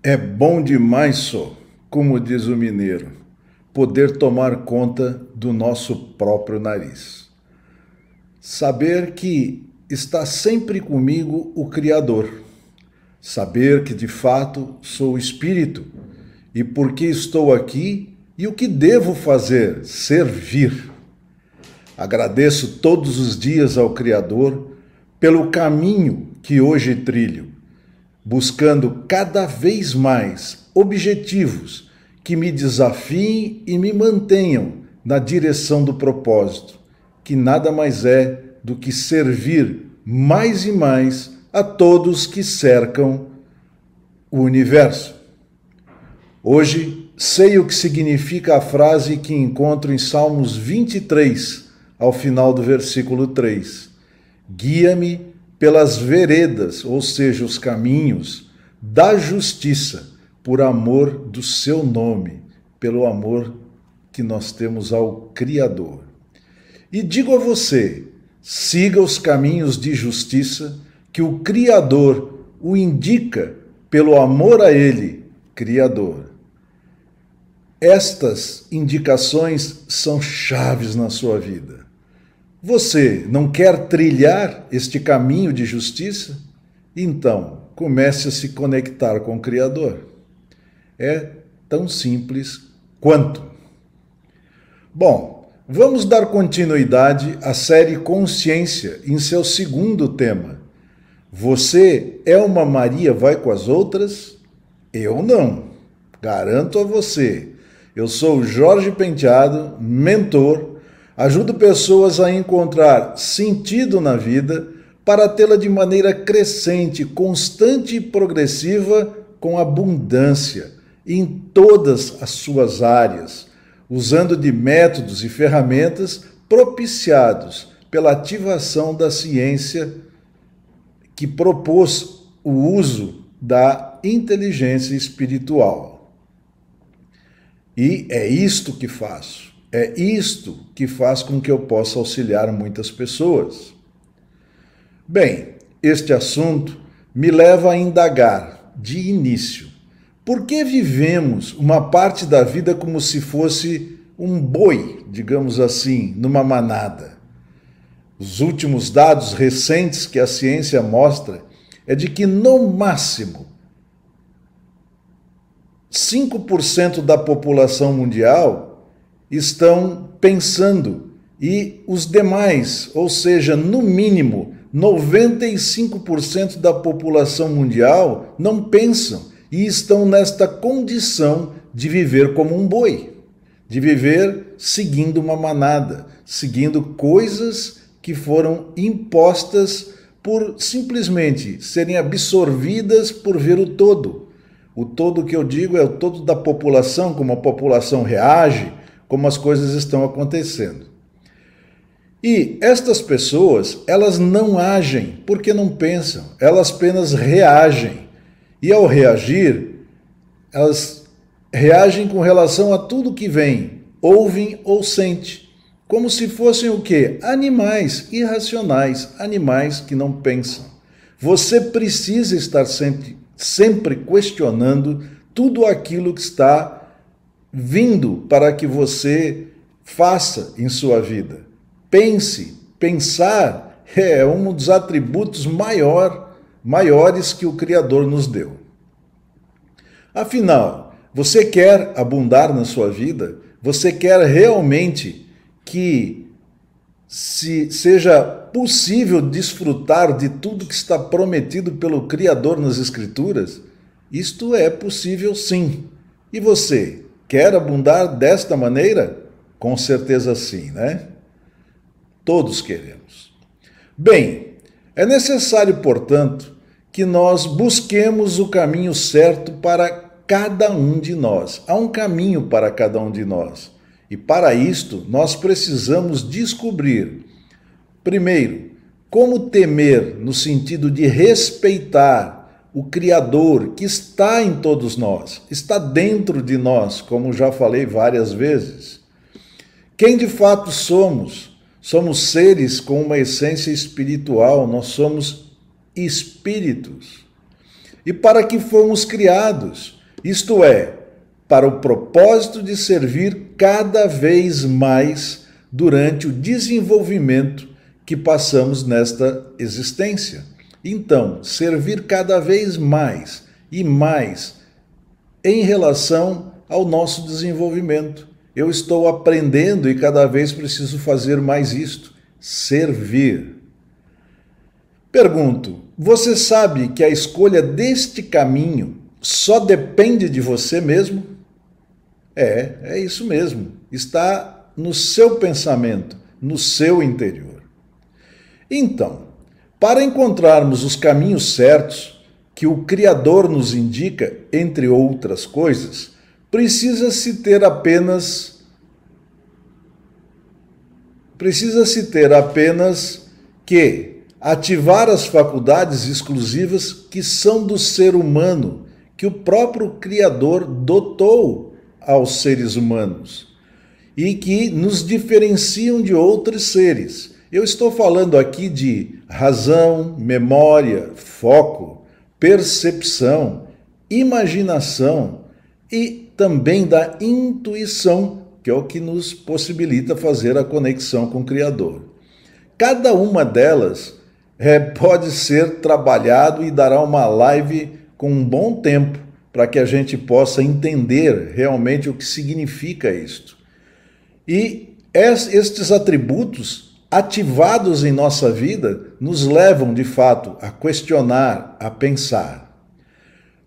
É bom demais, só, como diz o mineiro, poder tomar conta do nosso próprio nariz. Saber que está sempre comigo o Criador. Saber que de fato sou espírito e por que estou aqui e o que devo fazer, servir. Agradeço todos os dias ao Criador pelo caminho que hoje trilho, buscando cada vez mais objetivos que me desafiem e me mantenham na direção do propósito, que nada mais é do que servir mais e mais a todos que cercam o universo. Hoje, sei o que significa a frase que encontro em Salmos 23, ao final do versículo 3. Guia-me pelas veredas, ou seja, os caminhos, da justiça, por amor do seu nome, pelo amor que nós temos ao Criador. E digo a você, siga os caminhos de justiça que o Criador o indica pelo amor a Ele, Criador. Estas indicações são chaves na sua vida. Você não quer trilhar este caminho de justiça? Então, comece a se conectar com o Criador. É tão simples quanto. Bom, vamos dar continuidade à série Consciência em seu segundo tema. Você é uma Maria vai com as outras? Eu não. Garanto a você. Eu sou Jorge Penteado, mentor, ajudo pessoas a encontrar sentido na vida para tê-la de maneira crescente, constante e progressiva, com abundância em todas as suas áreas, usando de métodos e ferramentas propiciados pela ativação da ciência que propôs o uso da inteligência espiritual. E é isto que faço. É isto que faz com que eu possa auxiliar muitas pessoas. Bem, este assunto me leva a indagar, de início, por que vivemos uma parte da vida como se fosse um boi, digamos assim, numa manada? Os últimos dados recentes que a ciência mostra é de que, no máximo, 5% da população mundial estão pensando e os demais, ou seja, no mínimo 95% da população mundial não pensam e estão nesta condição de viver como um boi, de viver seguindo uma manada, seguindo coisas que foram impostas por simplesmente serem absorvidas por ver o todo. O todo que eu digo é o todo da população, como a população reage, como as coisas estão acontecendo. E estas pessoas, elas não agem porque não pensam, elas apenas reagem. E ao reagir, elas reagem com relação a tudo que vem, ouvem ou sentem, como se fossem o quê? Animais irracionais, animais que não pensam. Você precisa estar sempre questionando tudo aquilo que está vindo para que você faça em sua vida. Pense, pensar é um dos atributos maiores que o Criador nos deu. Afinal, você quer abundar na sua vida? Você quer realmente que seja possível desfrutar de tudo que está prometido pelo Criador nas Escrituras? Isto é possível, sim. E você quer abundar desta maneira? Com certeza sim, né? Todos queremos. Bem, é necessário, portanto, que nós busquemos o caminho certo para cada um de nós. Há um caminho para cada um de nós. E para isto, nós precisamos descobrir, primeiro, como temer no sentido de respeitar o Criador que está em todos nós, está dentro de nós, como já falei várias vezes. Quem de fato somos? Somos seres com uma essência espiritual, nós somos espíritos. e para que fomos criados, isto é, para o propósito de servir cada vez mais durante o desenvolvimento que passamos nesta existência. Então, servir cada vez mais e mais em relação ao nosso desenvolvimento. Eu estou aprendendo e cada vez preciso fazer mais isto, servir. Pergunto, você sabe que a escolha deste caminho só depende de você mesmo? É isso mesmo. Está no seu pensamento, no seu interior. Então, para encontrarmos os caminhos certos que o Criador nos indica, entre outras coisas, precisa-se ter apenas que ativar as faculdades exclusivas que são do ser humano, que o próprio Criador dotou aos seres humanos e que nos diferenciam de outros seres. Eu estou falando aqui de razão, memória, foco, percepção, imaginação e também da intuição, que é o que nos possibilita fazer a conexão com o Criador. Cada uma delas pode ser trabalhado e dará uma live com um bom tempo para que a gente possa entender realmente o que significa isto. E estes atributos ativados em nossa vida nos levam, de fato, a questionar, a pensar.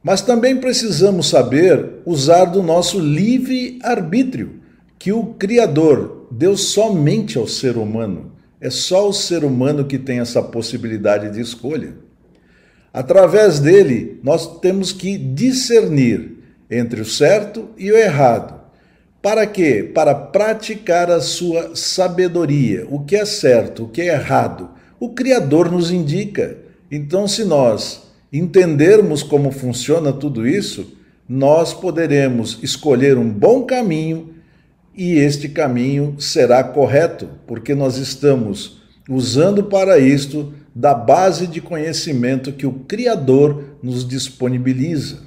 Mas também precisamos saber usar do nosso livre-arbítrio, que o Criador deu somente ao ser humano. É só o ser humano que tem essa possibilidade de escolha. Através dele, nós temos que discernir entre o certo e o errado. Para quê? Para praticar a sua sabedoria. O que é certo, o que é errado, o Criador nos indica. Então, se nós entendermos como funciona tudo isso, nós poderemos escolher um bom caminho e este caminho será correto, porque nós estamos usando para isto da base de conhecimento que o Criador nos disponibiliza.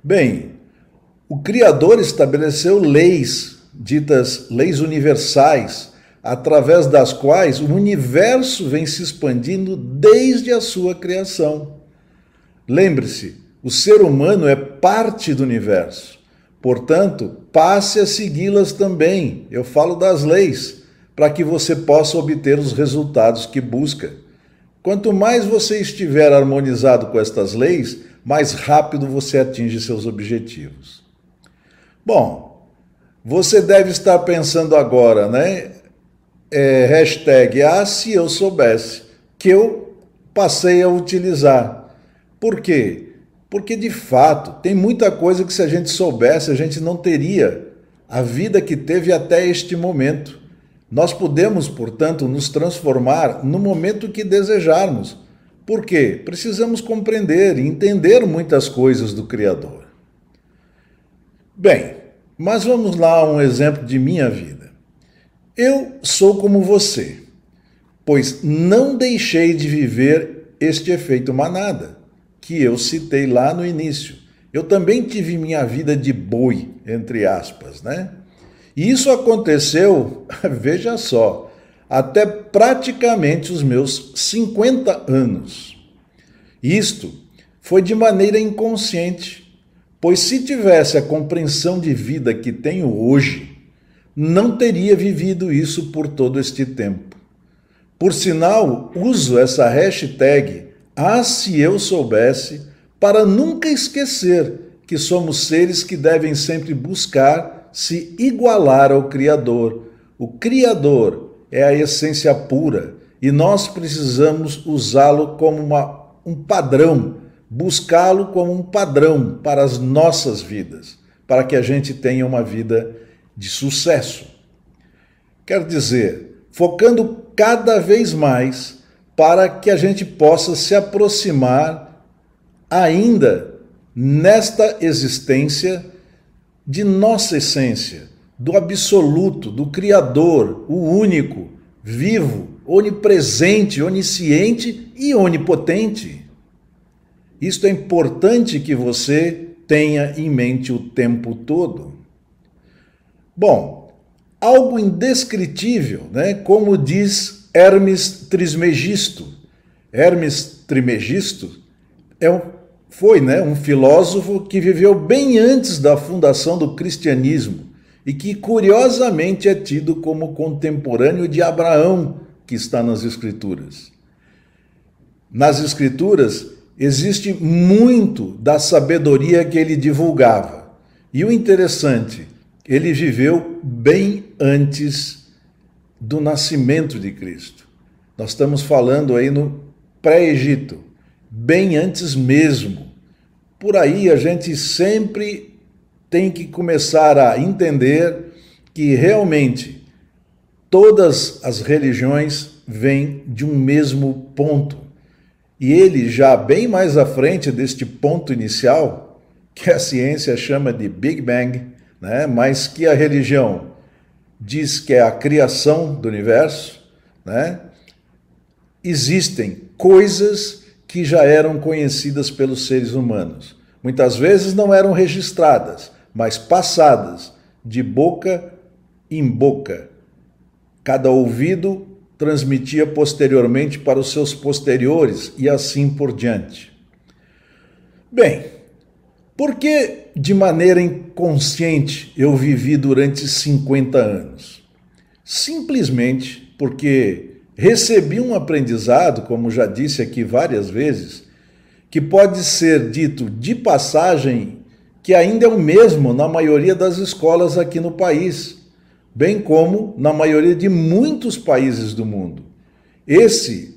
Bem, o Criador estabeleceu leis, ditas leis universais, através das quais o universo vem se expandindo desde a sua criação. Lembre-se, o ser humano é parte do universo, portanto, passe a segui-las também. Eu falo das leis, para que você possa obter os resultados que busca. Quanto mais você estiver harmonizado com estas leis, mais rápido você atinge seus objetivos. Bom, você deve estar pensando agora, né? Hashtag, se eu soubesse, que eu passei a utilizar. Por quê? Porque, de fato, tem muita coisa que se a gente soubesse, a gente não teria a vida que teve até este momento. Nós podemos, portanto, nos transformar no momento que desejarmos. Por quê? Precisamos compreender e entender muitas coisas do Criador. Bem, mas vamos lá a um exemplo de minha vida. Eu sou como você, pois não deixei de viver este efeito manada, que eu citei lá no início. Eu também tive minha vida de boi, entre aspas, né? E isso aconteceu, veja só, até praticamente os meus 50 anos. Isto foi de maneira inconsciente, pois se tivesse a compreensão de vida que tenho hoje, não teria vivido isso por todo este tempo. Por sinal, uso essa hashtag, se eu soubesse, para nunca esquecer que somos seres que devem sempre buscar se igualar ao Criador. O Criador é a essência pura e nós precisamos usá-lo como um padrão, buscá-lo como um padrão para as nossas vidas, para que a gente tenha uma vida de sucesso. Quer dizer, focando cada vez mais para que a gente possa se aproximar ainda nesta existência de nossa essência, do absoluto, do Criador, o único, vivo, onipresente, onisciente e onipotente. Isto é importante que você tenha em mente o tempo todo. Bom, algo indescritível, né? Como diz Hermes Trismegisto. Hermes Trismegisto foi um filósofo que viveu bem antes da fundação do cristianismo e que, curiosamente, é tido como contemporâneo de Abraão, que está nas Escrituras. Nas Escrituras existe muito da sabedoria que ele divulgava. E o interessante, ele viveu bem antes do nascimento de Cristo. Nós estamos falando aí no pré-Egito, bem antes mesmo. Por aí a gente sempre tem que começar a entender que realmente todas as religiões vêm de um mesmo ponto. E ele já bem mais à frente deste ponto inicial, que a ciência chama de Big Bang, né? Mas que a religião diz que é a criação do universo, né? Existem coisas que já eram conhecidas pelos seres humanos. Muitas vezes não eram registradas, mas passadas de boca em boca. Cada ouvido transmitia posteriormente para os seus posteriores e assim por diante. Bem, por que de maneira inconsciente eu vivi durante 50 anos? Simplesmente porque recebi um aprendizado, como já disse aqui várias vezes, que pode ser dito de passagem que ainda é o mesmo na maioria das escolas aqui no país, bem como na maioria de muitos países do mundo. Esse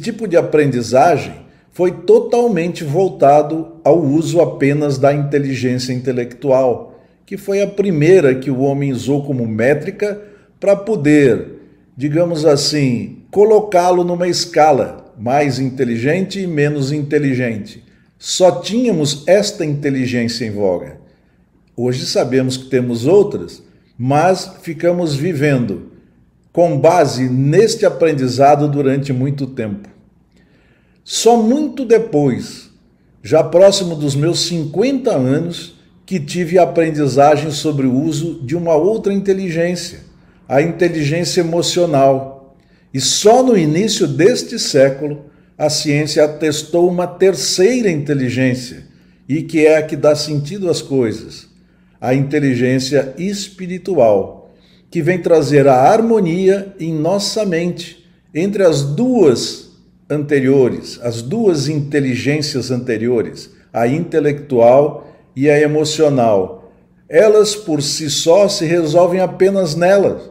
tipo de aprendizagem foi totalmente voltado ao uso apenas da inteligência intelectual, que foi a primeira que o homem usou como métrica para poder, digamos assim, colocá-lo numa escala mais inteligente e menos inteligente. Só tínhamos esta inteligência em voga. Hoje sabemos que temos outras, mas ficamos vivendo com base neste aprendizado durante muito tempo. Só muito depois, já próximo dos meus 50 anos, que tive a aprendizagem sobre o uso de uma outra inteligência, a inteligência emocional. E só no início deste século, a ciência atestou uma terceira inteligência, e que é a que dá sentido às coisas, a inteligência espiritual, que vem trazer a harmonia em nossa mente entre as duas anteriores, as duas inteligências anteriores, a intelectual e a emocional. Elas por si só se resolvem apenas nelas,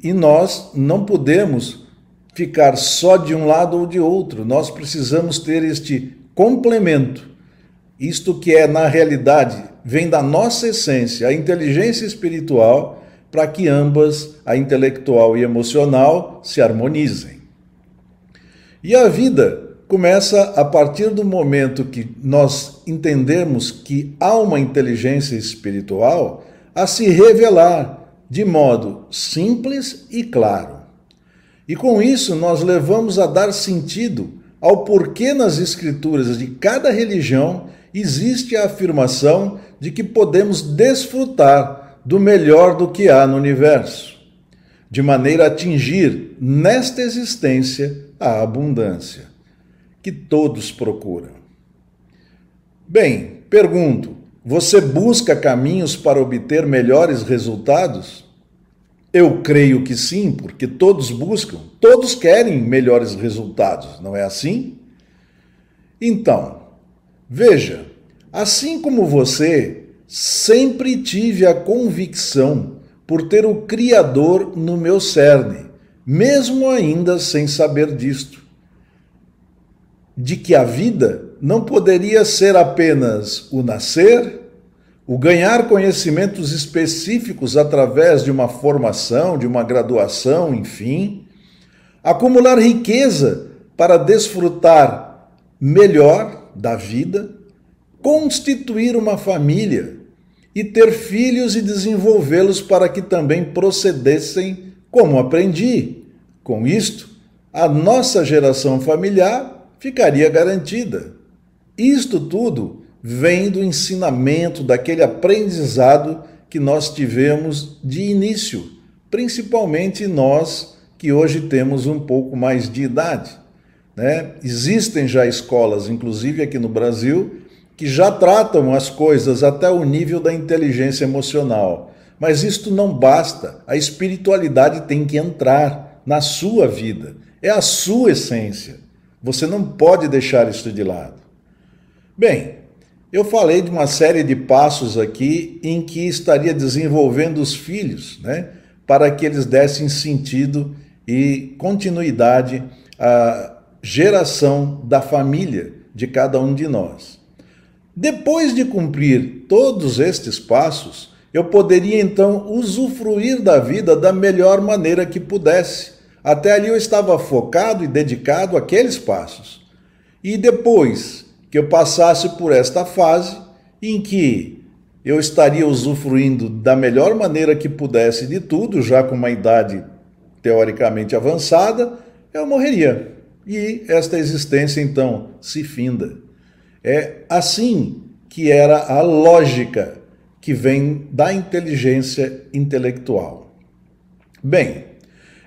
e nós não podemos ficar só de um lado ou de outro. Nós precisamos ter este complemento. Isto que é, na realidade, vem da nossa essência, a inteligência espiritual, para que ambas, a intelectual e emocional, se harmonizem. E a vida começa a partir do momento que nós entendemos que há uma inteligência espiritual a se revelar de modo simples e claro. E com isso nós levamos a dar sentido ao porquê nas escrituras de cada religião existe a afirmação de que podemos desfrutar do melhor do que há no universo, de maneira a atingir nesta existência a abundância que todos procuram. Bem, pergunto, você busca caminhos para obter melhores resultados? Eu creio que sim, porque todos buscam, todos querem melhores resultados, não é assim? Então, veja, assim como você, sempre tive a convicção por ter o Criador no meu cerne, mesmo ainda sem saber disto, de que a vida não poderia ser apenas o nascer, o ganhar conhecimentos específicos através de uma formação, de uma graduação, enfim, acumular riqueza para desfrutar melhor da vida, constituir uma família e ter filhos e desenvolvê-los para que também procedessem como aprendi. Com isto, a nossa geração familiar ficaria garantida. Isto tudo vem do ensinamento, daquele aprendizado que nós tivemos de início, principalmente nós que hoje temos um pouco mais de idade, né? Existem já escolas, inclusive aqui no Brasil, que já tratam as coisas até o nível da inteligência emocional. Mas isto não basta. A espiritualidade tem que entrar na sua vida. É a sua essência. Você não pode deixar isso de lado. Bem, eu falei de uma série de passos aqui em que estaria desenvolvendo os filhos, né, para que eles dessem sentido e continuidade à geração da família de cada um de nós. Depois de cumprir todos estes passos, eu poderia então usufruir da vida da melhor maneira que pudesse. Até ali eu estava focado e dedicado àqueles passos. E depois que eu passasse por esta fase, em que eu estaria usufruindo da melhor maneira que pudesse de tudo, já com uma idade teoricamente avançada, eu morreria. E esta existência então se finda. É assim que era a lógica que vem da inteligência intelectual. Bem,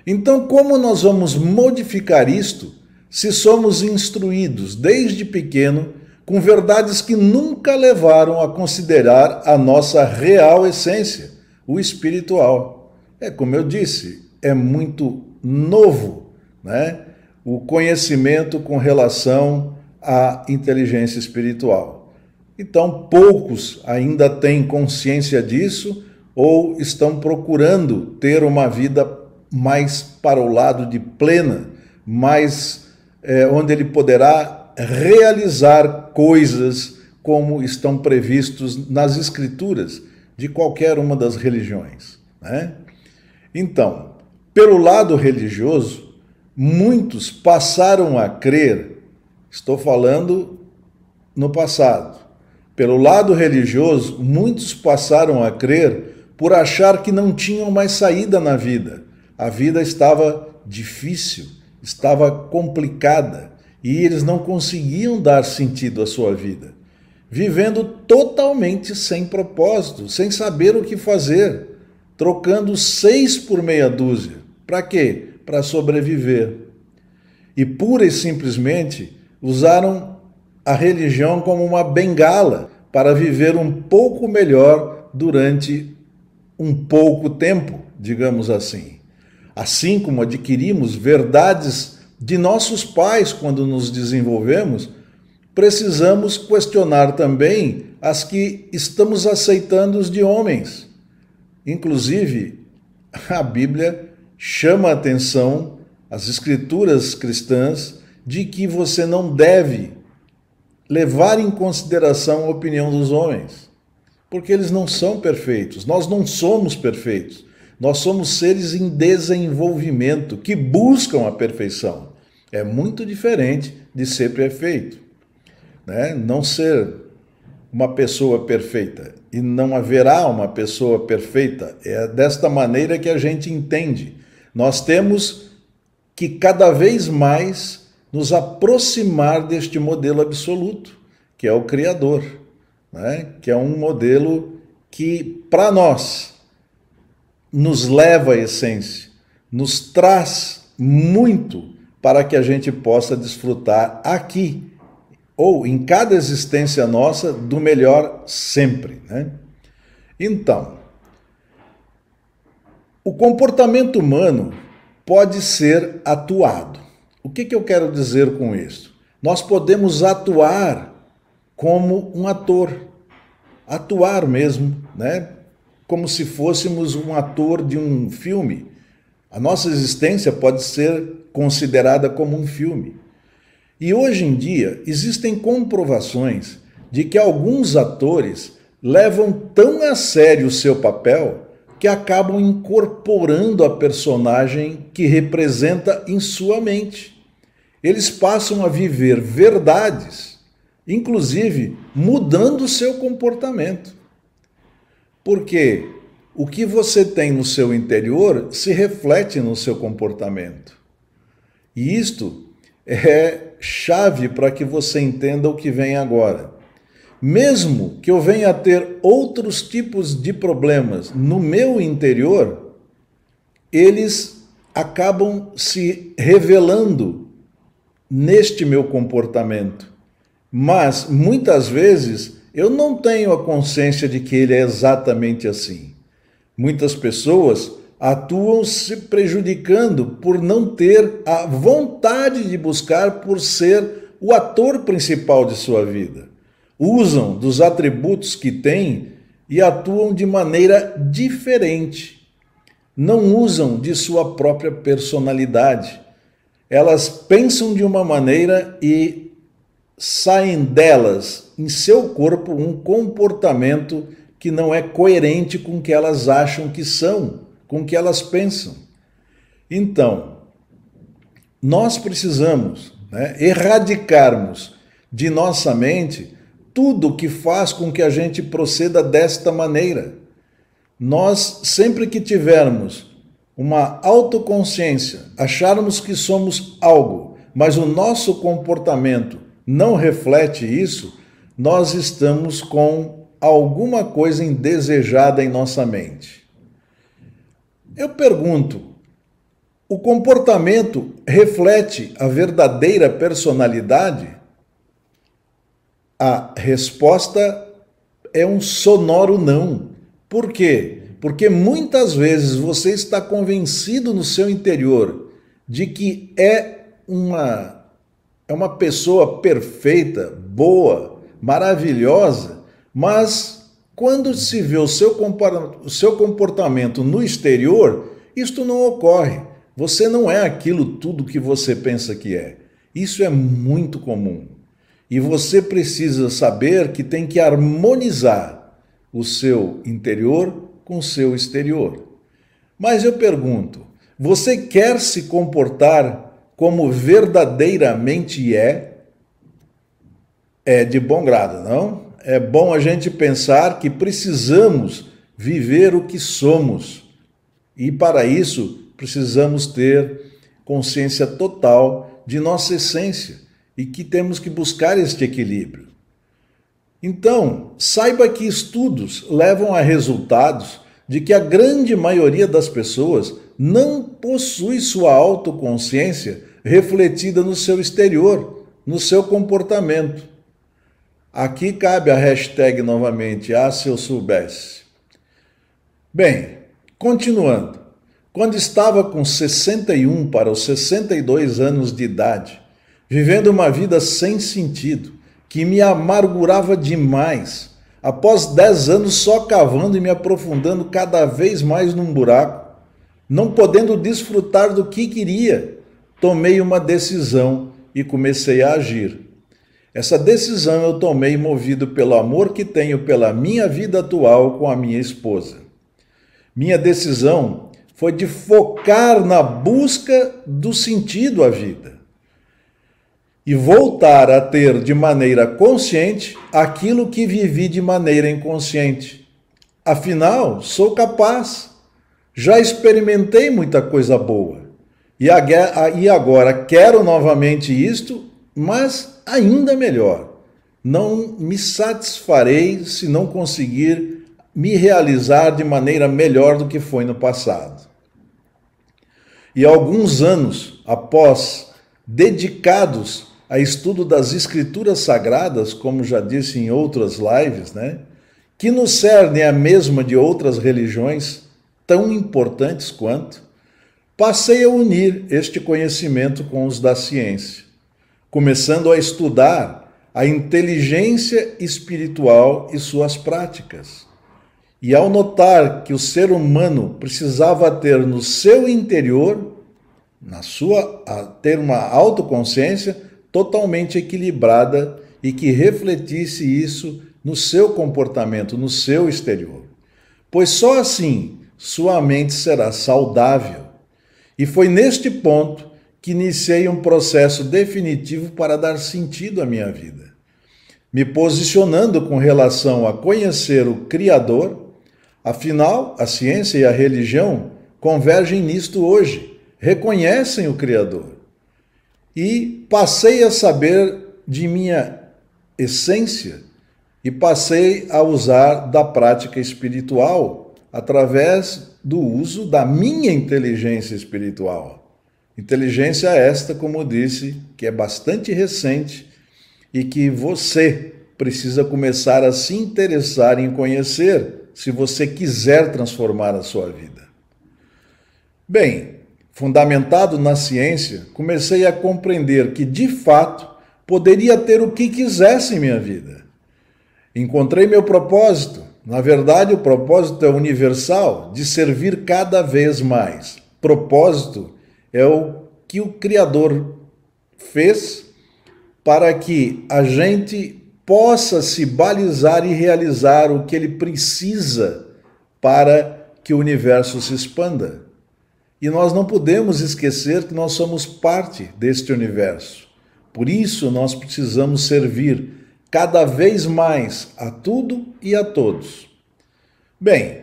então como nós vamos modificar isto se somos instruídos desde pequeno com verdades que nunca levaram a considerar a nossa real essência, o espiritual? É como eu disse, é muito novo, né, o conhecimento com relação à inteligência espiritual. Então, poucos ainda têm consciência disso ou estão procurando ter uma vida mais para o lado de plena, mais onde ele poderá realizar coisas como estão previstos nas escrituras de qualquer uma das religiões, né? Então, pelo lado religioso, muitos passaram a crer, estou falando no passado, pelo lado religioso, muitos passaram a crer por achar que não tinham mais saída na vida. A vida estava difícil, estava complicada e eles não conseguiam dar sentido à sua vida, vivendo totalmente sem propósito, sem saber o que fazer, trocando 6 por meia dúzia. Para quê? Para sobreviver. E pura e simplesmente usaram a religião como uma bengala para viver um pouco melhor durante um pouco tempo, digamos assim. Assim como adquirimos verdades de nossos pais quando nos desenvolvemos, precisamos questionar também as que estamos aceitando de homens. Inclusive, a Bíblia chama a atenção, as escrituras cristãs, de que você não deve levar em consideração a opinião dos homens, porque eles não são perfeitos, nós não somos perfeitos, nós somos seres em desenvolvimento, que buscam a perfeição. É muito diferente de ser perfeito, né? Não ser uma pessoa perfeita, e não haverá uma pessoa perfeita. É desta maneira que a gente entende. Nós temos que cada vez mais nos aproximar deste modelo absoluto, que é o Criador, né? Que é um modelo que, para nós, nos leva à essência, nos traz muito para que a gente possa desfrutar aqui, ou em cada existência nossa, do melhor sempre, né? Então, o comportamento humano pode ser atuado. O que eu quero dizer com isso? Nós podemos atuar como um ator, atuar mesmo, né? Como se fôssemos um ator de um filme. A nossa existência pode ser considerada como um filme. E hoje em dia existem comprovações de que alguns atores levam tão a sério o seu papel que acabam incorporando a personagem que representa em sua mente. Eles passam a viver verdades, inclusive mudando o seu comportamento. Porque o que você tem no seu interior se reflete no seu comportamento. E isto é chave para que você entenda o que vem agora. Mesmo que eu venha a ter outros tipos de problemas no meu interior, eles acabam se revelando neste meu comportamento. Mas, muitas vezes, eu não tenho a consciência de que ele é exatamente assim. Muitas pessoas atuam se prejudicando por não ter a vontade de buscar por ser o ator principal de sua vida. Usam dos atributos que têm e atuam de maneira diferente. Não usam de sua própria personalidade. Elas pensam de uma maneira e saem delas, em seu corpo, um comportamento que não é coerente com o que elas acham que são, com o que elas pensam. Então, nós precisamos, erradicarmos de nossa mente tudo que faz com que a gente proceda desta maneira. Nós, sempre que tivermos uma autoconsciência, acharmos que somos algo, mas o nosso comportamento não reflete isso, nós estamos com alguma coisa indesejada em nossa mente. Eu pergunto, o comportamento reflete a verdadeira personalidade? A resposta é um sonoro não. Por quê? Porque muitas vezes você está convencido no seu interior de que é uma pessoa perfeita, boa, maravilhosa, mas quando se vê o seu comportamento no exterior, isto não ocorre. Você não é aquilo tudo que você pensa que é. Isso é muito comum. E você precisa saber que tem que harmonizar o seu interior com o seu exterior. Mas eu pergunto, você quer se comportar como verdadeiramente é? É de bom grado, não? É bom a gente pensar que precisamos viver o que somos. E para isso, precisamos ter consciência total de nossa essência e que temos que buscar este equilíbrio. Então, saiba que estudos levam a resultados de que a grande maioria das pessoas não possui sua autoconsciência refletida no seu exterior, no seu comportamento. Aqui cabe a hashtag novamente, se eu soubesse. Bem, continuando. Quando estava com 61 para os 62 anos de idade, vivendo uma vida sem sentido, que me amargurava demais, após 10 anos só cavando e me aprofundando cada vez mais num buraco, não podendo desfrutar do que queria, tomei uma decisão e comecei a agir. Essa decisão eu tomei movido pelo amor que tenho pela minha vida atual com a minha esposa. Minha decisão foi de focar na busca do sentido à vida e voltar a ter de maneira consciente aquilo que vivi de maneira inconsciente. Afinal, sou capaz, já experimentei muita coisa boa e agora quero novamente isto, mas ainda melhor. Não me satisfarei se não conseguir me realizar de maneira melhor do que foi no passado. E alguns anos após, dedicados a estudo das Escrituras Sagradas, como já disse em outras lives, que no cerne é a mesma de outras religiões, tão importantes quanto, passei a unir este conhecimento com os da ciência, começando a estudar a inteligência espiritual e suas práticas. E ao notar que o ser humano precisava ter no seu interior, ter uma autoconsciência totalmente equilibrada e que refletisse isso no seu comportamento, no seu exterior. Pois só assim sua mente será saudável. E foi neste ponto que iniciei um processo definitivo para dar sentido à minha vida. Me posicionando com relação a conhecer o Criador, afinal, a ciência e a religião convergem nisto hoje, reconhecem o Criador. e passei a saber de minha essência e passei a usar da prática espiritual através do uso da minha inteligência espiritual. Inteligência esta, como disse, que é bastante recente e que você precisa começar a se interessar em conhecer se você quiser transformar a sua vida. Bem, fundamentado na ciência, comecei a compreender que, de fato, poderia ter o que quisesse em minha vida. Encontrei meu propósito. Na verdade, o propósito é universal, de servir cada vez mais. Propósito é o que o Criador fez para que a gente possa se balizar e realizar o que ele precisa para que o universo se expanda. E nós não podemos esquecer que nós somos parte deste universo. Por isso, nós precisamos servir cada vez mais a tudo e a todos. Bem,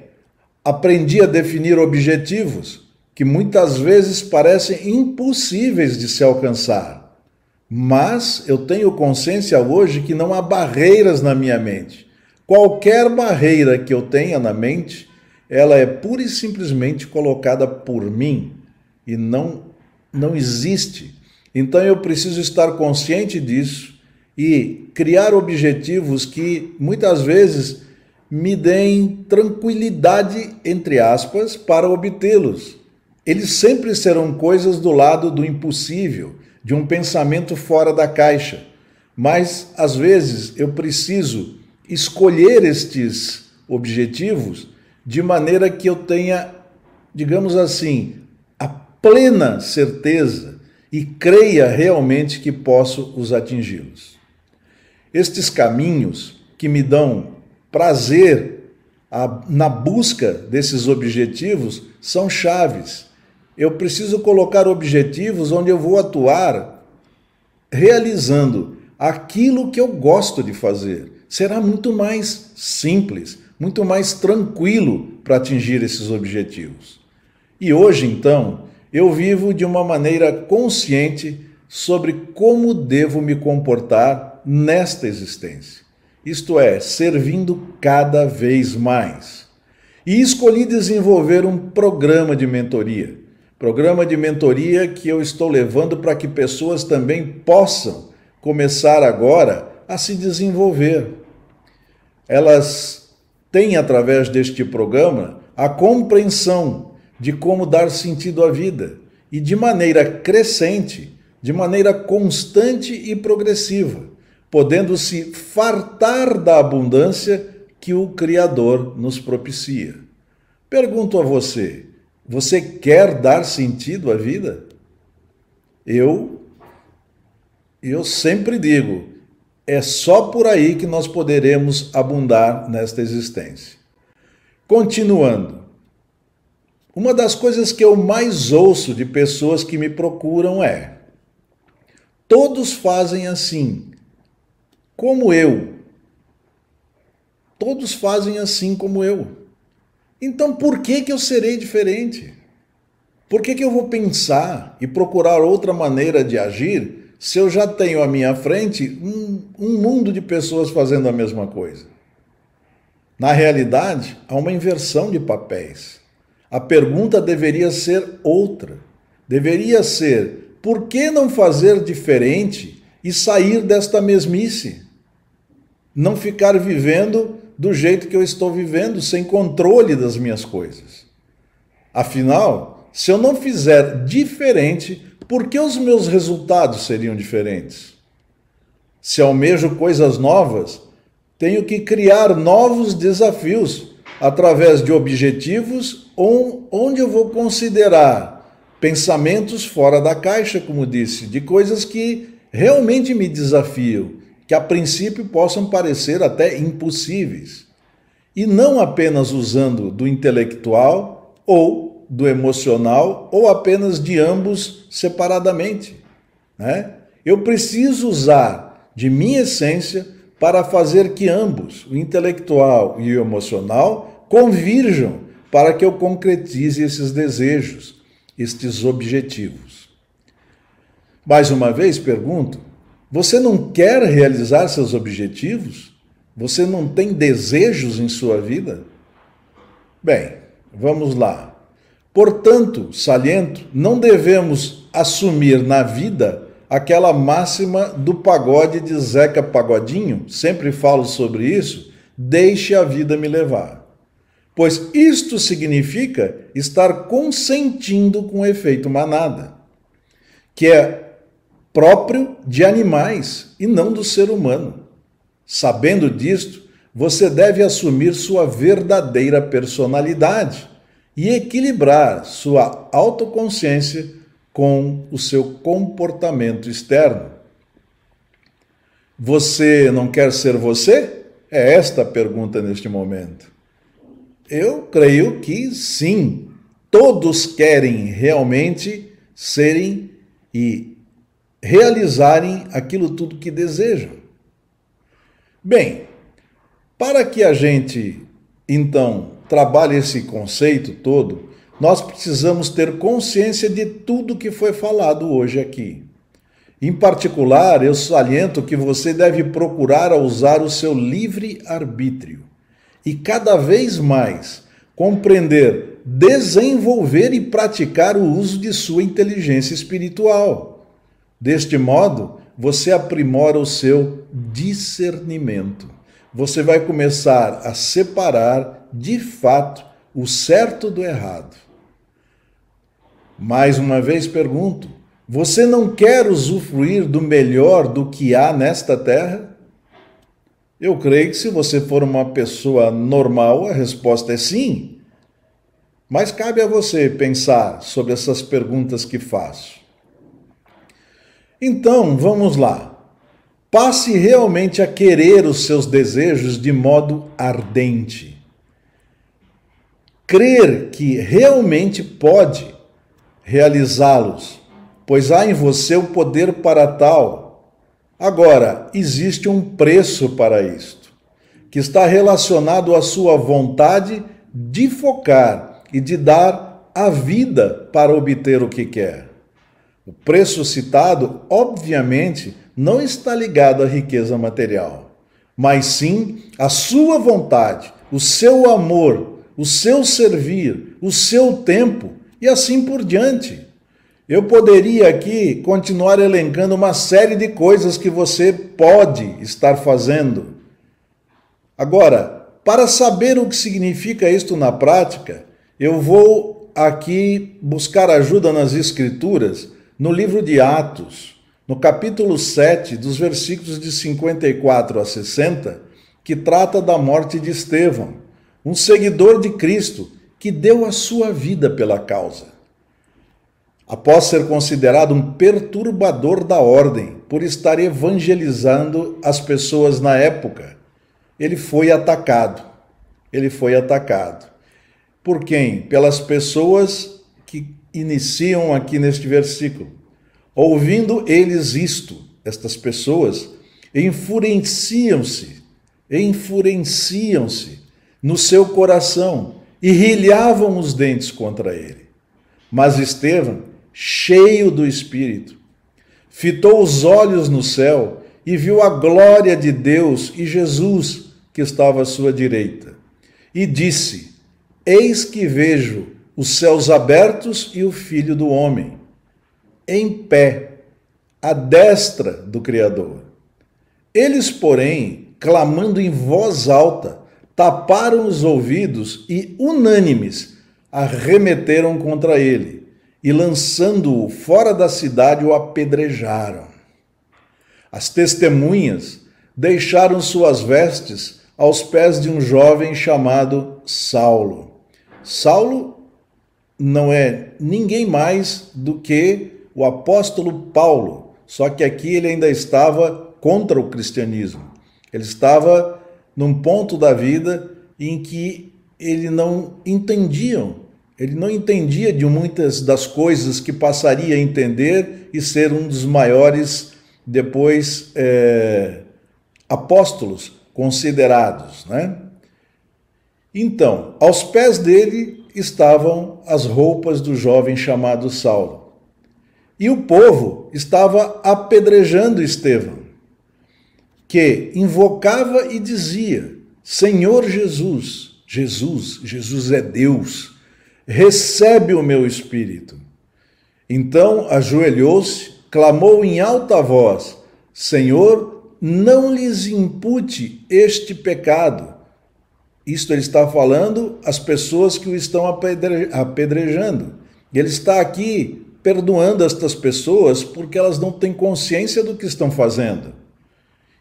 aprendi a definir objetivos que muitas vezes parecem impossíveis de se alcançar. Mas eu tenho consciência hoje que não há barreiras na minha mente. Qualquer barreira que eu tenha na mente, ela é pura e simplesmente colocada por mim e não existe. Então eu preciso estar consciente disso e criar objetivos que muitas vezes me deem tranquilidade, entre aspas, para obtê-los. Eles sempre serão coisas do lado do impossível, de um pensamento fora da caixa. Mas, às vezes, eu preciso escolher estes objetivos de maneira que eu tenha, digamos assim, a plena certeza e creia realmente que posso os atingi-los. Estes caminhos que me dão prazer na busca desses objetivos são chaves. Eu preciso colocar objetivos onde eu vou atuar realizando aquilo que eu gosto de fazer. Será muito mais simples, muito mais tranquilo para atingir esses objetivos. E hoje, então, eu vivo de uma maneira consciente sobre como devo me comportar nesta existência. Isto é, servindo cada vez mais. E escolhi desenvolver um programa de mentoria. Programa de mentoria que eu estou levando para que pessoas também possam começar agora a se desenvolver. Elas têm, através deste programa, a compreensão de como dar sentido à vida e de maneira crescente, de maneira constante e progressiva, podendo se fartar da abundância que o Criador nos propicia. Pergunto a você, você quer dar sentido à vida? Eu sempre digo, é só por aí que nós poderemos abundar nesta existência. Continuando, uma das coisas que eu mais ouço de pessoas que me procuram é: todos fazem assim, como eu. Todos fazem assim como eu. Então por que eu serei diferente? Por que eu vou pensar e procurar outra maneira de agir se eu já tenho à minha frente um mundo de pessoas fazendo a mesma coisa? Na realidade, há uma inversão de papéis. A pergunta deveria ser outra. Deveria ser: por que não fazer diferente e sair desta mesmice? Não ficar vivendo do jeito que eu estou vivendo, sem controle das minhas coisas. Afinal, se eu não fizer diferente, por que os meus resultados seriam diferentes? Se almejo coisas novas, tenho que criar novos desafios através de objetivos onde eu vou considerar pensamentos fora da caixa, como disse, de coisas que realmente me desafiam, que a princípio possam parecer até impossíveis. E não apenas usando do intelectual ou do emocional, ou apenas de ambos separadamente, né? Eu preciso usar de minha essência para fazer que ambos, o intelectual e o emocional, convirjam para que eu concretize esses desejos, estes objetivos. Mais uma vez pergunto, você não quer realizar seus objetivos? Você não tem desejos em sua vida? Bem, vamos lá. Portanto, saliento, não devemos assumir na vida aquela máxima do pagode de Zeca Pagodinho, sempre falo sobre isso, deixe a vida me levar. Pois isto significa estar consentindo com o efeito manada, que é próprio de animais e não do ser humano. Sabendo disto, você deve assumir sua verdadeira personalidade e equilibrar sua autoconsciência com o seu comportamento externo. Você não quer ser você? É esta a pergunta neste momento. Eu creio que sim, todos querem realmente serem e realizarem aquilo tudo que desejam. Bem, para que a gente, então, trabalhe esse conceito todo, nós precisamos ter consciência de tudo que foi falado hoje aqui. Em particular, eu saliento que você deve procurar usar o seu livre-arbítrio e cada vez mais compreender, desenvolver e praticar o uso de sua inteligência espiritual. Deste modo, você aprimora o seu discernimento. Você vai começar a separar, de fato, o certo do errado. Mais uma vez pergunto, você não quer usufruir do melhor do que há nesta terra? Eu creio que se você for uma pessoa normal, a resposta é sim. Mas cabe a você pensar sobre essas perguntas que faço. Então, vamos lá. Passe realmente a querer os seus desejos de modo ardente. Crer que realmente pode realizá-los, pois há em você o poder para tal. Agora, existe um preço para isto, que está relacionado à sua vontade de focar e de dar a vida para obter o que quer. O preço citado, obviamente, não está ligado à riqueza material, mas sim à sua vontade, o seu amor, o seu servir, o seu tempo e assim por diante. Eu poderia aqui continuar elencando uma série de coisas que você pode estar fazendo. Agora, para saber o que significa isto na prática, eu vou aqui buscar ajuda nas Escrituras, no livro de Atos, no capítulo 7, dos versículos de 54 a 60, que trata da morte de Estevão, um seguidor de Cristo que deu a sua vida pela causa. Após ser considerado um perturbador da ordem por estar evangelizando as pessoas na época, ele foi atacado. Ele foi atacado. Por quem? Pelas pessoas que iniciam aqui neste versículo. Ouvindo eles isto, estas pessoas enfureciam-se no seu coração e rilhavam os dentes contra ele. Mas Estevão, cheio do Espírito, fitou os olhos no céu e viu a glória de Deus e Jesus que estava à sua direita. E disse: Eis que vejo os céus abertos e o Filho do Homem em pé, à destra do Criador. Eles, porém, clamando em voz alta, taparam os ouvidos e, unânimes, arremeteram contra ele e, lançando-o fora da cidade, o apedrejaram. As testemunhas deixaram suas vestes aos pés de um jovem chamado Saulo. Saulo não é ninguém mais do que o apóstolo Paulo, só que aqui ele ainda estava contra o cristianismo. Ele estava num ponto da vida em que ele não entendia de muitas das coisas que passaria a entender e ser um dos maiores, depois, apóstolos considerados, né? Então, aos pés dele estavam as roupas do jovem chamado Saulo. E o povo estava apedrejando Estevão, que invocava e dizia: Senhor Jesus, Jesus é Deus, recebe o meu espírito. Então ajoelhou-se, clamou em alta voz: Senhor, não lhes impute este pecado. Isto ele está falando às pessoas que o estão apedrejando. Ele está aqui perdoando estas pessoas porque elas não têm consciência do que estão fazendo.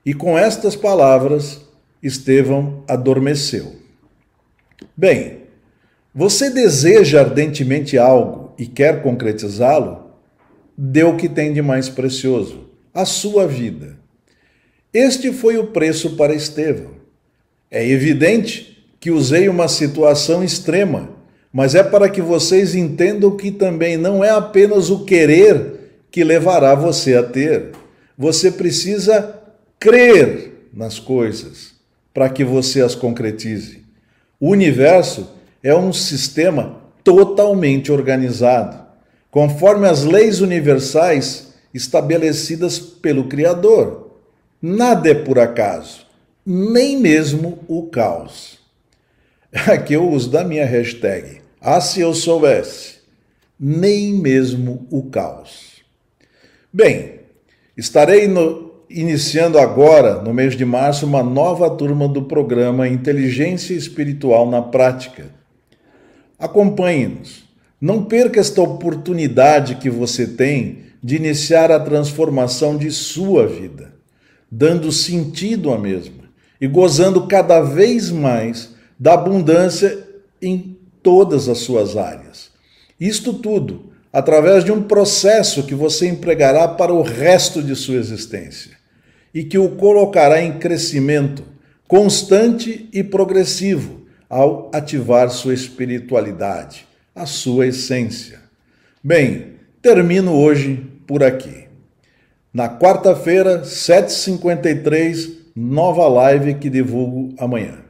E com estas palavras, Estevão adormeceu. Bem, você deseja ardentemente algo e quer concretizá-lo? Dê o que tem de mais precioso, a sua vida. Este foi o preço para Estevão. É evidente que usei uma situação extrema, mas é para que vocês entendam que também não é apenas o querer que levará você a ter. Você precisa crer nas coisas para que você as concretize. O universo é um sistema totalmente organizado, conforme as leis universais estabelecidas pelo Criador. Nada é por acaso, nem mesmo o caos. Aqui eu uso da minha hashtag, se eu soubesse, nem mesmo o caos. Bem, estarei iniciando agora, no mês de março, uma nova turma do programa Inteligência Espiritual na Prática. Acompanhe-nos. Não perca esta oportunidade que você tem de iniciar a transformação de sua vida, dando sentido à mesma e gozando cada vez mais da abundância em todas as suas áreas. Isto tudo através de um processo que você empregará para o resto de sua existência e que o colocará em crescimento constante e progressivo ao ativar sua espiritualidade, a sua essência. Bem, termino hoje por aqui. Na quarta-feira, 7h53, nova live que divulgo amanhã.